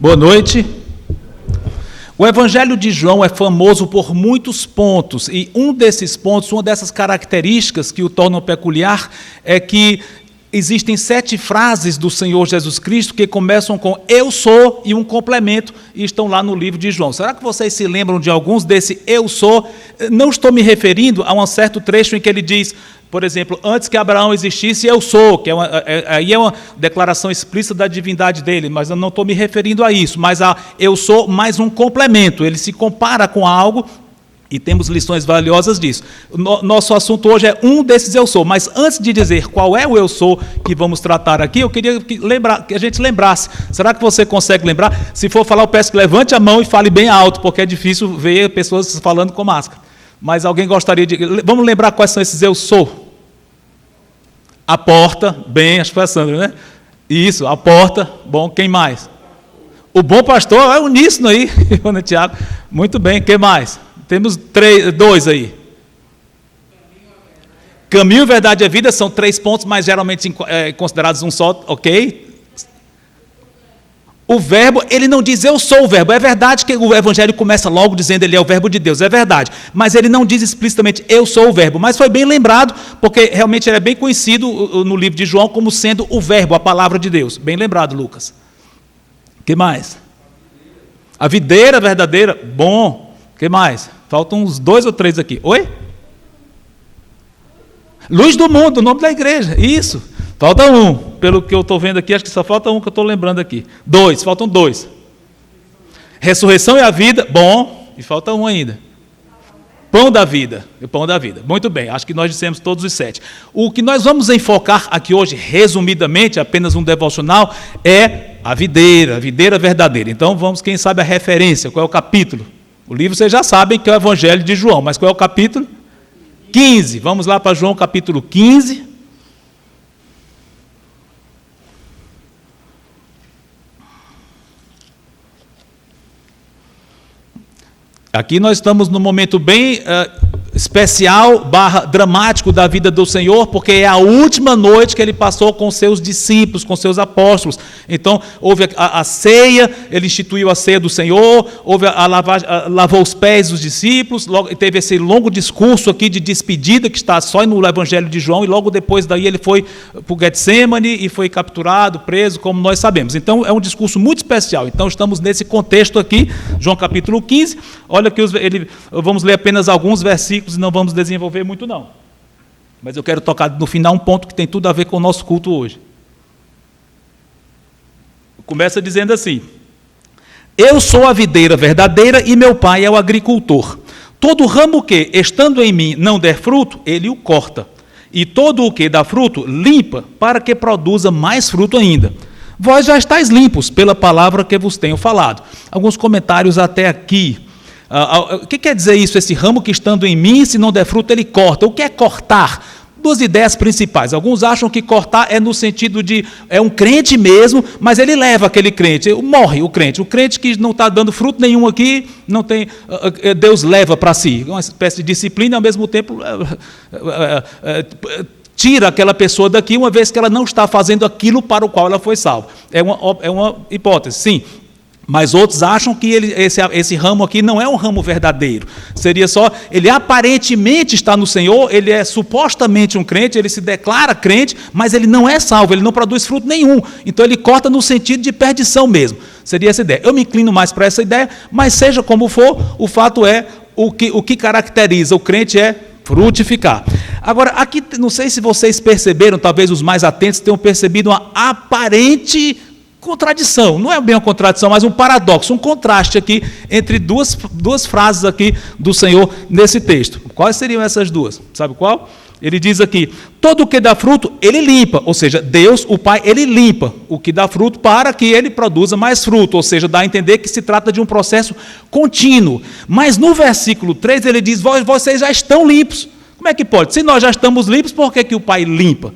Boa noite. O Evangelho de João é famoso por muitos pontos, e um desses pontos, uma dessas características que o tornam peculiar, é que existem 7 frases do Senhor Jesus Cristo que começam com eu sou e um complemento, e estão lá no livro de João. Será que vocês se lembram de alguns desse eu sou? Não estou me referindo a um certo trecho em que ele diz, por exemplo, antes que Abraão existisse, eu sou, que aí é uma declaração explícita da divindade dele, mas eu não estou me referindo a isso, mas a eu sou mais um complemento, ele se compara com algo e temos lições valiosas disso. Nosso assunto hoje é um desses eu sou, mas antes de dizer qual é o eu sou que vamos tratar aqui, eu queria que a gente lembrasse. Será que você consegue lembrar? Se for falar, eu peço que levante a mão e fale bem alto, porque é difícil ver pessoas falando com máscara. Mas alguém gostaria de... Vamos lembrar quais são esses eu sou? A porta, bem, acho que foi a Sandra, né? Isso, a porta, bom, quem mais? O bom pastor, é uníssono aí, Tiago. Muito bem, quem mais? Temos 2 aí. Caminho, verdade e vida são 3 pontos, mas geralmente considerados um só, ok? O verbo, ele não diz eu sou o verbo. É verdade que o evangelho começa logo dizendo ele é o verbo de Deus, é verdade. Mas ele não diz explicitamente eu sou o verbo. Mas foi bem lembrado, porque realmente ele é bem conhecido no livro de João como sendo o verbo, a palavra de Deus. Bem lembrado, Lucas. O que mais? A videira verdadeira, bom. O que mais? Faltam uns 2 ou 3 aqui. Oi? Luz do mundo, o nome da igreja, isso. Falta 1, pelo que eu estou vendo aqui, acho que só falta 1 que eu estou lembrando aqui. 2, faltam 2. Ressurreição e a vida, bom, e falta 1 ainda. Pão da vida, o pão da vida. Muito bem, acho que nós dissemos todos os 7. O que nós vamos enfocar aqui hoje, resumidamente, apenas um devocional, é a videira verdadeira. Então vamos, quem sabe a referência, qual é o capítulo? O livro vocês já sabem que é o Evangelho de João, mas qual é o capítulo? 15. Vamos lá para João capítulo 15. Aqui nós estamos num momento bem especial, dramático da vida do Senhor, porque é a última noite que ele passou com seus discípulos, com seus apóstolos. Então, houve a ceia, ele instituiu a ceia do Senhor, houve lavou os pés dos discípulos, logo, teve esse longo discurso aqui de despedida, que está só no Evangelho de João, e logo depois daí ele foi para o Getsemane e foi capturado, preso, como nós sabemos. Então, é um discurso muito especial. Então, estamos nesse contexto aqui, João capítulo 15, olha que vamos ler apenas alguns versículos e não vamos desenvolver muito não. Mas eu quero tocar no final um ponto que tem tudo a ver com o nosso culto hoje. Começa dizendo assim: eu sou a videira verdadeira e meu pai é o agricultor. Todo ramo que, estando em mim, não der fruto, ele o corta. E todo o que dá fruto, limpa, para que produza mais fruto ainda. Vós já estáis limpos pela palavra que vos tenho falado. Alguns comentários até aqui. O que quer dizer isso? Esse ramo que estando em mim, se não der fruto, ele corta. O que é cortar? 2 ideias principais. Alguns acham que cortar é no sentido de, é um crente mesmo, mas ele leva aquele crente, morre o crente que não está dando fruto nenhum aqui, não tem, Deus leva para si, uma espécie de disciplina, e ao mesmo tempo tira aquela pessoa daqui, uma vez que ela não está fazendo aquilo para o qual ela foi salva. É uma hipótese, sim. Mas outros acham que esse ramo aqui não é um ramo verdadeiro. Seria só, ele aparentemente está no Senhor, ele é supostamente um crente, ele se declara crente, mas ele não é salvo, ele não produz fruto nenhum. Então ele corta no sentido de perdição mesmo. Seria essa ideia. Eu me inclino mais para essa ideia, mas seja como for, o fato é, o que caracteriza o crente é frutificar. Agora, aqui, não sei se vocês perceberam, talvez os mais atentos tenham percebido uma aparente contradição, não é bem uma contradição, mas um paradoxo, um contraste aqui entre duas frases aqui do Senhor nesse texto. Quais seriam essas duas? Sabe qual? Ele diz aqui, todo o que dá fruto, ele limpa, ou seja, Deus, o Pai, ele limpa o que dá fruto para que ele produza mais fruto, ou seja, dá a entender que se trata de um processo contínuo. Mas no versículo 3 ele diz, vocês já estão limpos. Como é que pode? Se nós já estamos limpos, por que o Pai limpa?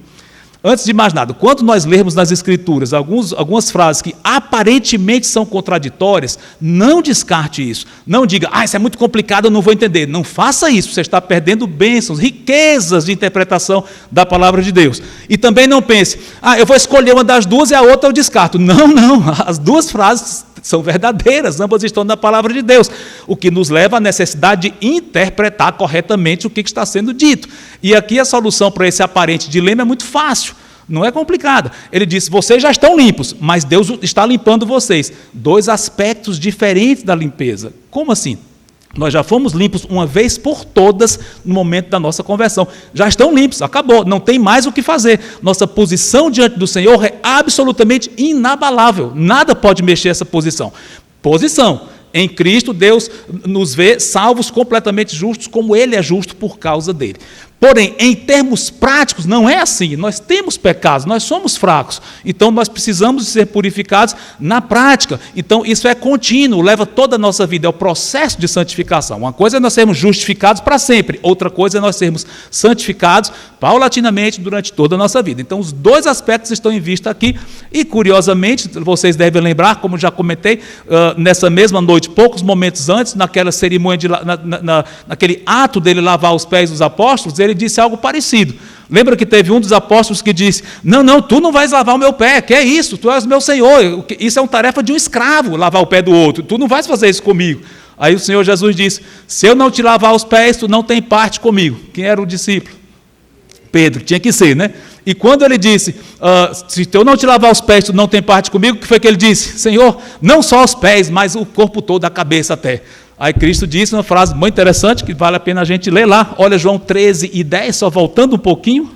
Antes de mais nada, quando nós lermos nas Escrituras algumas frases que aparentemente são contraditórias, não descarte isso. Não diga, isso é muito complicado, eu não vou entender. Não faça isso, você está perdendo bênçãos, riquezas de interpretação da palavra de Deus. E também não pense, eu vou escolher uma das duas e a outra eu descarto. Não, as duas frases São verdadeiras, ambas estão na palavra de Deus, o que nos leva à necessidade de interpretar corretamente o que está sendo dito. E aqui a solução para esse aparente dilema é muito fácil, não é complicada. Ele diz, vocês já estão limpos, mas Deus está limpando vocês. Dois aspectos diferentes da limpeza. Como assim? Nós já fomos limpos uma vez por todas no momento da nossa conversão. Já estão limpos, acabou, não tem mais o que fazer. Nossa posição diante do Senhor é absolutamente inabalável. Nada pode mexer essa posição. Posição. Em Cristo, Deus nos vê salvos completamente justos, como Ele é justo por causa dele. Porém, em termos práticos, não é assim. Nós temos pecados, nós somos fracos. Então, nós precisamos ser purificados na prática. Então, isso é contínuo, leva toda a nossa vida. É o processo de santificação. Uma coisa é nós sermos justificados para sempre. Outra coisa é nós sermos santificados paulatinamente durante toda a nossa vida. Então, os dois aspectos estão em vista aqui. E, curiosamente, vocês devem lembrar, como já comentei, nessa mesma noite, poucos momentos antes, naquela cerimônia, naquele ato dele lavar os pés dos apóstolos, ele disse algo parecido. Lembra que teve um dos apóstolos que disse, não, tu não vais lavar o meu pé, que é isso? Tu és meu Senhor, isso é uma tarefa de um escravo, lavar o pé do outro, tu não vais fazer isso comigo. Aí o Senhor Jesus disse, se eu não te lavar os pés, tu não tem parte comigo. Quem era o discípulo? Pedro, tinha que ser, né? E quando ele disse, se eu não te lavar os pés, tu não tem parte comigo, o que foi que ele disse? Senhor, não só os pés, mas o corpo todo, a cabeça até. Aí Cristo disse uma frase muito interessante, que vale a pena a gente ler lá. Olha João 13:10, só voltando um pouquinho.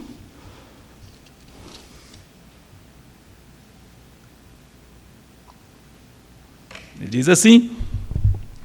Ele diz assim,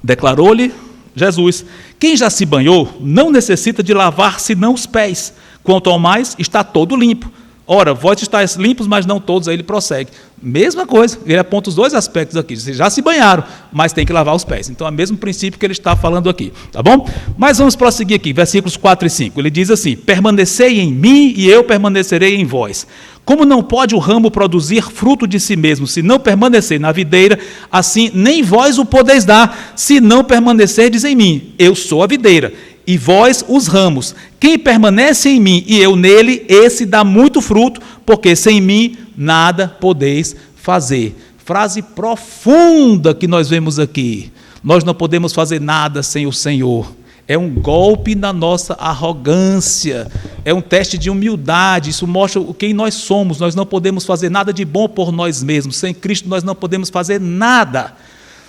declarou-lhe Jesus, quem já se banhou não necessita de lavar senão os pés, quanto ao mais está todo limpo. Ora, vós estáis limpos, mas não todos. Aí ele prossegue. Mesma coisa, ele aponta os dois aspectos aqui. Vocês já se banharam, mas tem que lavar os pés. Então é o mesmo princípio que ele está falando aqui. Tá bom? Mas vamos prosseguir aqui, versículos 4 e 5. Ele diz assim, permanecei em mim e eu permanecerei em vós. Como não pode o ramo produzir fruto de si mesmo, se não permanecer na videira, assim nem vós o podeis dar, se não permanecerdes em mim. Eu sou a videira, e vós os ramos. Quem permanece em mim e eu nele, esse dá muito fruto, porque sem mim nada podeis fazer. Frase profunda que nós vemos aqui. Nós não podemos fazer nada sem o Senhor. É um golpe na nossa arrogância, é um teste de humildade, isso mostra quem nós somos. Nós não podemos fazer nada de bom por nós mesmos, sem Cristo nós não podemos fazer nada.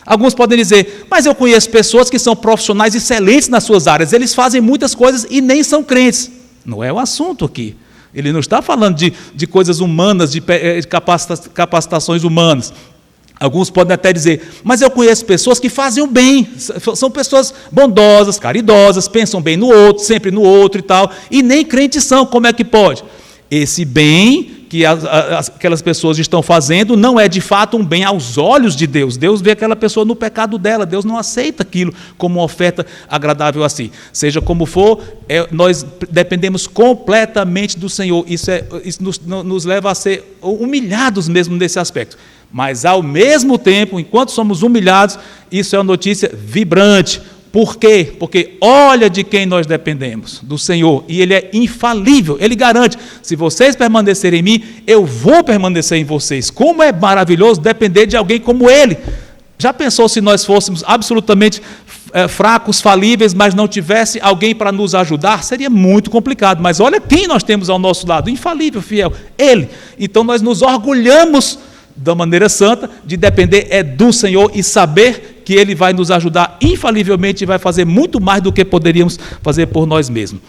Alguns podem dizer, mas eu conheço pessoas que são profissionais excelentes nas suas áreas, eles fazem muitas coisas e nem são crentes. Não é o assunto aqui. Ele não está falando de coisas humanas, de capacitações humanas. Alguns podem até dizer, mas eu conheço pessoas que fazem o bem, são pessoas bondosas, caridosas, pensam bem no outro, sempre no outro e tal, e nem crentes são, como é que pode? Esse bem que aquelas pessoas estão fazendo não é de fato um bem aos olhos de Deus. Deus vê aquela pessoa no pecado dela, Deus não aceita aquilo como uma oferta agradável assim. Seja como for, nós dependemos completamente do Senhor, isso nos leva a ser humilhados mesmo nesse aspecto. Mas, ao mesmo tempo, enquanto somos humilhados, isso é uma notícia vibrante. Por quê? Porque olha de quem nós dependemos, do Senhor, e Ele é infalível, Ele garante, se vocês permanecerem em mim, eu vou permanecer em vocês. Como é maravilhoso depender de alguém como Ele. Já pensou se nós fôssemos absolutamente fracos, falíveis, mas não tivesse alguém para nos ajudar? Seria muito complicado, mas olha quem nós temos ao nosso lado, infalível, fiel, Ele. Então nós nos orgulhamos da maneira santa, de depender do Senhor e saber que Ele vai nos ajudar infalivelmente e vai fazer muito mais do que poderíamos fazer por nós mesmos.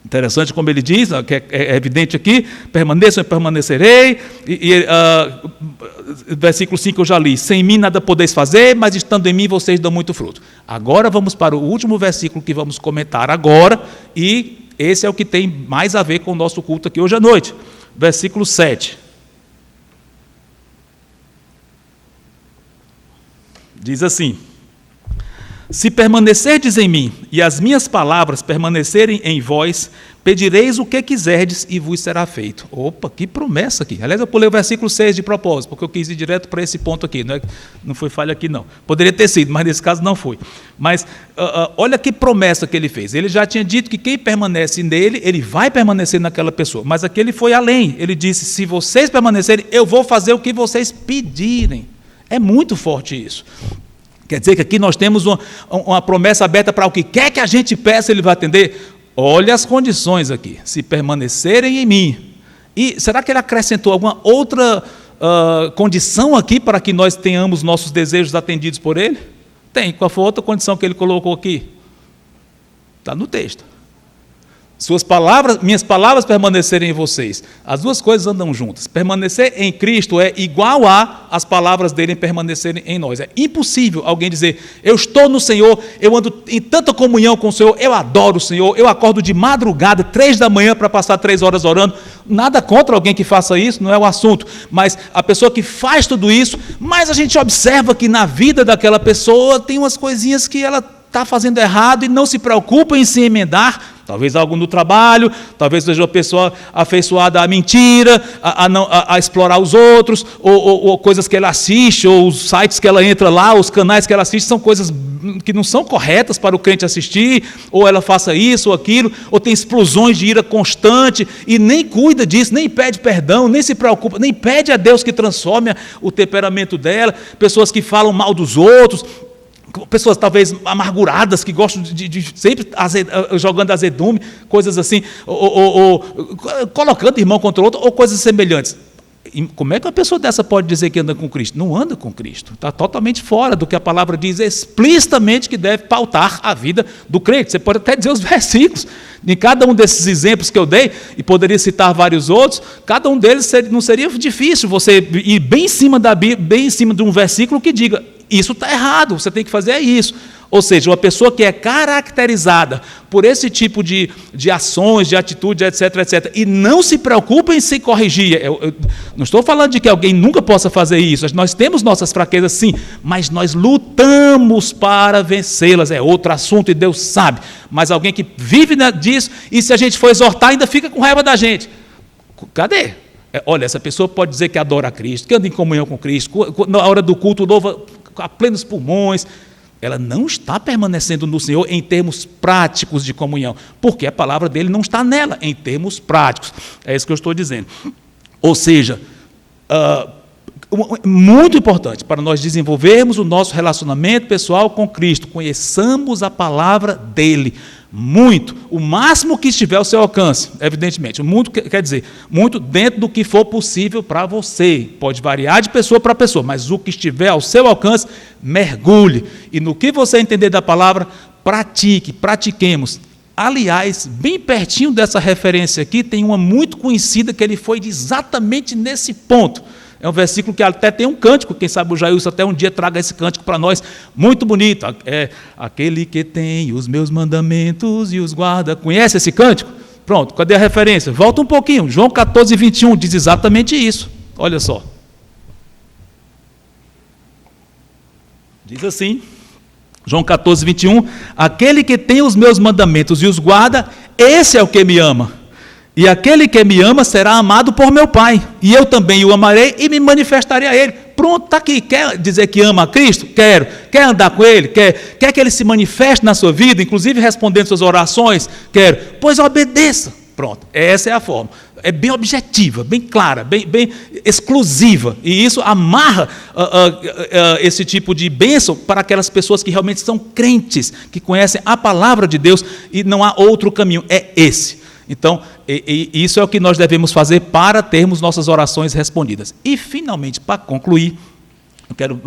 Interessante como ele diz, que é evidente aqui, permaneçam e permanecerei, versículo 5 eu já li, sem mim nada podeis fazer, mas estando em mim vocês dão muito fruto. Agora vamos para o último versículo que vamos comentar agora, e esse é o que tem mais a ver com o nosso culto aqui hoje à noite. Versículo 7. Diz assim, se permanecerdes em mim e as minhas palavras permanecerem em vós, pedireis o que quiserdes e vos será feito. Opa, que promessa aqui. Aliás, eu pulei o versículo 6 de propósito, porque eu quis ir direto para esse ponto aqui. Não foi falha aqui, não. Poderia ter sido, mas nesse caso não foi. Mas olha que promessa que ele fez. Ele já tinha dito que quem permanece nele, ele vai permanecer naquela pessoa. Mas aqui ele foi além. Ele disse, se vocês permanecerem, eu vou fazer o que vocês pedirem. É muito forte isso. Quer dizer que aqui nós temos uma promessa aberta para o que quer que a gente peça, Ele vai atender. Olha as condições aqui. Se permanecerem em mim. E será que Ele acrescentou alguma outra condição aqui para que nós tenhamos nossos desejos atendidos por Ele? Tem. Qual foi a outra condição que Ele colocou aqui? Está no texto. Minhas palavras permanecerem em vocês. As duas coisas andam juntas. Permanecer em Cristo é igual as palavras dele permanecerem em nós. É impossível alguém dizer, eu estou no Senhor, eu ando em tanta comunhão com o Senhor, eu adoro o Senhor, eu acordo de madrugada, 3 da manhã para passar 3 horas orando. Nada contra alguém que faça isso, não é o assunto. Mas a pessoa que faz tudo isso, mas a gente observa que na vida daquela pessoa tem umas coisinhas que ela está fazendo errado e não se preocupa em se emendar. Talvez algo no trabalho, talvez seja uma pessoa afeiçoada à mentira, a explorar os outros, ou coisas que ela assiste, ou os sites que ela entra lá, os canais que ela assiste, são coisas que não são corretas para o crente assistir, ou ela faça isso ou aquilo, ou tem explosões de ira constante, e nem cuida disso, nem pede perdão, nem se preocupa, nem pede a Deus que transforme o temperamento dela, pessoas que falam mal dos outros, pessoas talvez amarguradas, que gostam de sempre jogando azedume, coisas assim, ou colocando irmão contra o outro, ou coisas semelhantes. E como é que uma pessoa dessa pode dizer que anda com Cristo? Não anda com Cristo. Está totalmente fora do que a palavra diz explicitamente que deve pautar a vida do crente. Você pode até dizer os versículos. Em cada um desses exemplos que eu dei, e poderia citar vários outros, cada um deles não seria difícil você ir bem em cima da Bíblia, bem em cima de um versículo que diga, isso está errado, você tem que fazer isso. Ou seja, uma pessoa que é caracterizada por esse tipo de ações, de atitudes, etc., etc., e não se preocupa em se corrigir. Eu não estou falando de que alguém nunca possa fazer isso. Nós temos nossas fraquezas, sim, mas nós lutamos para vencê-las. É outro assunto e Deus sabe. Mas alguém que vive disso, e se a gente for exortar, ainda fica com raiva da gente. Cadê? Olha, essa pessoa pode dizer que adora a Cristo, que anda em comunhão com Cristo, na hora do culto louva a plenos pulmões. Ela não está permanecendo no Senhor em termos práticos de comunhão, porque a palavra dele não está nela em termos práticos. É isso que eu estou dizendo. Ou seja, muito importante para nós desenvolvermos o nosso relacionamento pessoal com Cristo, conheçamos a palavra dele. Muito, o máximo que estiver ao seu alcance, evidentemente. Muito quer dizer, muito dentro do que for possível para você. Pode variar de pessoa para pessoa, mas o que estiver ao seu alcance, mergulhe. E no que você entender da palavra, pratiquemos. Aliás, bem pertinho dessa referência aqui, tem uma muito conhecida que ele foi exatamente nesse ponto. É um versículo que até tem um cântico, quem sabe o Jailson até um dia traga esse cântico para nós, muito bonito. É aquele que tem os meus mandamentos e os guarda. Conhece esse cântico? Pronto, cadê a referência? Volta um pouquinho, João 14, 21 diz exatamente isso. Olha só. Diz assim, João 14, 21, aquele que tem os meus mandamentos e os guarda, esse é o que me ama. E aquele que me ama será amado por meu Pai, e eu também o amarei e me manifestarei a ele. Pronto, está aqui. Quer dizer que ama a Cristo? Quero. Quer andar com ele? Quer que ele se manifeste na sua vida, inclusive respondendo suas orações? Quero. Pois obedeça. Pronto, essa é a forma. É bem objetiva, bem clara, bem exclusiva. E isso amarra esse tipo de bênção para aquelas pessoas que realmente são crentes, que conhecem a palavra de Deus e não há outro caminho, é esse. Então, isso é o que nós devemos fazer para termos nossas orações respondidas. E, finalmente, para concluir, eu quero,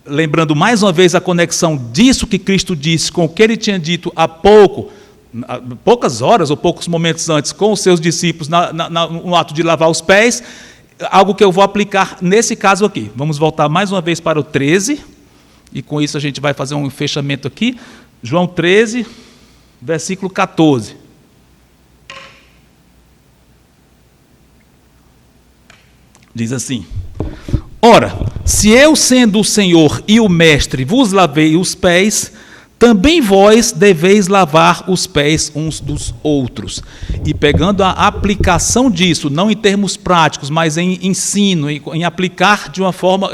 lembrando mais uma vez a conexão disso que Cristo disse com o que ele tinha dito há poucas horas ou poucos momentos antes com os seus discípulos no ato de lavar os pés, algo que eu vou aplicar nesse caso aqui. Vamos voltar mais uma vez para o 13, e com isso a gente vai fazer um fechamento aqui. João 13, versículo 14. Diz assim, ora, se eu sendo o Senhor e o Mestre vos lavei os pés, também vós deveis lavar os pés uns dos outros. E pegando a aplicação disso, não em termos práticos, mas em ensino, em aplicar de uma forma,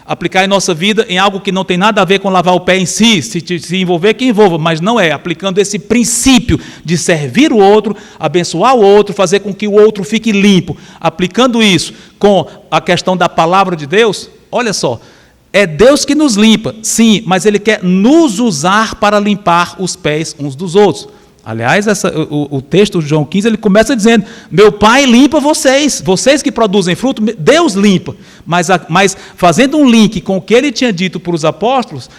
aplicar em nossa vida em algo que não tem nada a ver com lavar o pé em si, se envolver, que envolva, mas não é, aplicando esse princípio de servir o outro, abençoar o outro, fazer com que o outro fique limpo, aplicando isso com a questão da palavra de Deus, olha só, é Deus que nos limpa, sim, mas Ele quer nos usar para limpar os pés uns dos outros. Aliás, o texto de João 15, ele começa dizendo, meu Pai limpa vocês, vocês que produzem fruto, Deus limpa. Mas fazendo um link com o que Ele tinha dito para os apóstolos,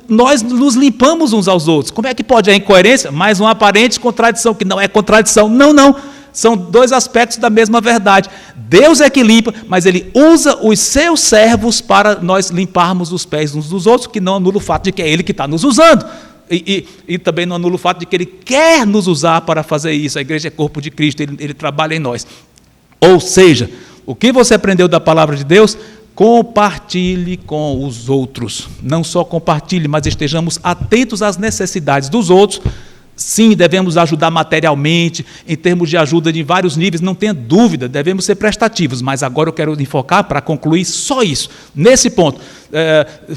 nós nos limpamos uns aos outros. Como é que pode a incoerência? Mais uma aparente contradição, que não é contradição. Não. São dois aspectos da mesma verdade. Deus é que limpa, mas Ele usa os seus servos para nós limparmos os pés uns dos outros, que não anula o fato de que é Ele que está nos usando. E também não anula o fato de que Ele quer nos usar para fazer isso. A igreja é corpo de Cristo, Ele trabalha em nós. Ou seja, o que você aprendeu da palavra de Deus, compartilhe com os outros. Não só compartilhe, mas estejamos atentos às necessidades dos outros. Sim, devemos ajudar materialmente, em termos de ajuda de vários níveis, não tenha dúvida, devemos ser prestativos, mas agora eu quero enfocar para concluir só isso, nesse ponto.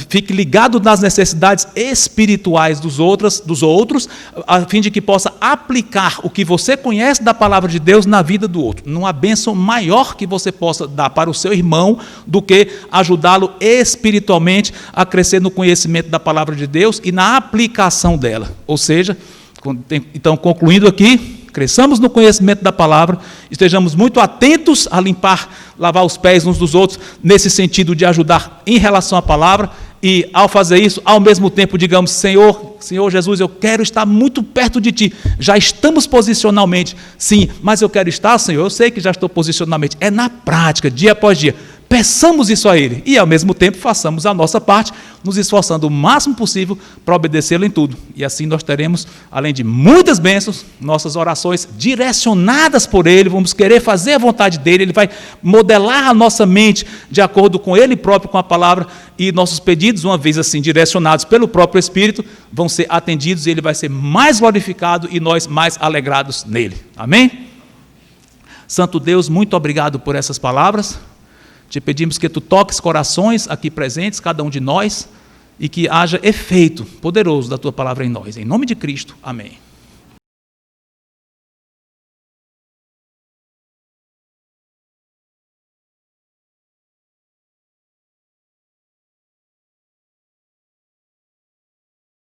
Fique ligado nas necessidades espirituais dos outros, a fim de que possa aplicar o que você conhece da palavra de Deus na vida do outro. Não há bênção maior que você possa dar para o seu irmão do que ajudá-lo espiritualmente a crescer no conhecimento da palavra de Deus e na aplicação dela. Ou seja, então, concluindo aqui, cresçamos no conhecimento da palavra, estejamos muito atentos a lavar os pés uns dos outros, nesse sentido de ajudar em relação à palavra, e ao fazer isso, ao mesmo tempo, digamos, Senhor Jesus, eu quero estar muito perto de Ti, já estamos posicionalmente, sim, mas eu quero estar, Senhor, eu sei que já estou posicionalmente, é na prática, dia após dia, peçamos isso a Ele, e ao mesmo tempo façamos a nossa parte, nos esforçando o máximo possível para obedecê-lo em tudo, e assim nós teremos, além de muitas bênçãos, nossas orações direcionadas por Ele, vamos querer fazer a vontade dEle, Ele vai modelar a nossa mente de acordo com Ele próprio, com a palavra, e nossos pedidos, uma vez assim direcionados pelo próprio Espírito, vão ser atendidos e Ele vai ser mais glorificado e nós mais alegrados nele. Amém? Santo Deus, muito obrigado por essas palavras. Te pedimos que Tu toques corações aqui presentes, cada um de nós, e que haja efeito poderoso da Tua palavra em nós. Em nome de Cristo, amém.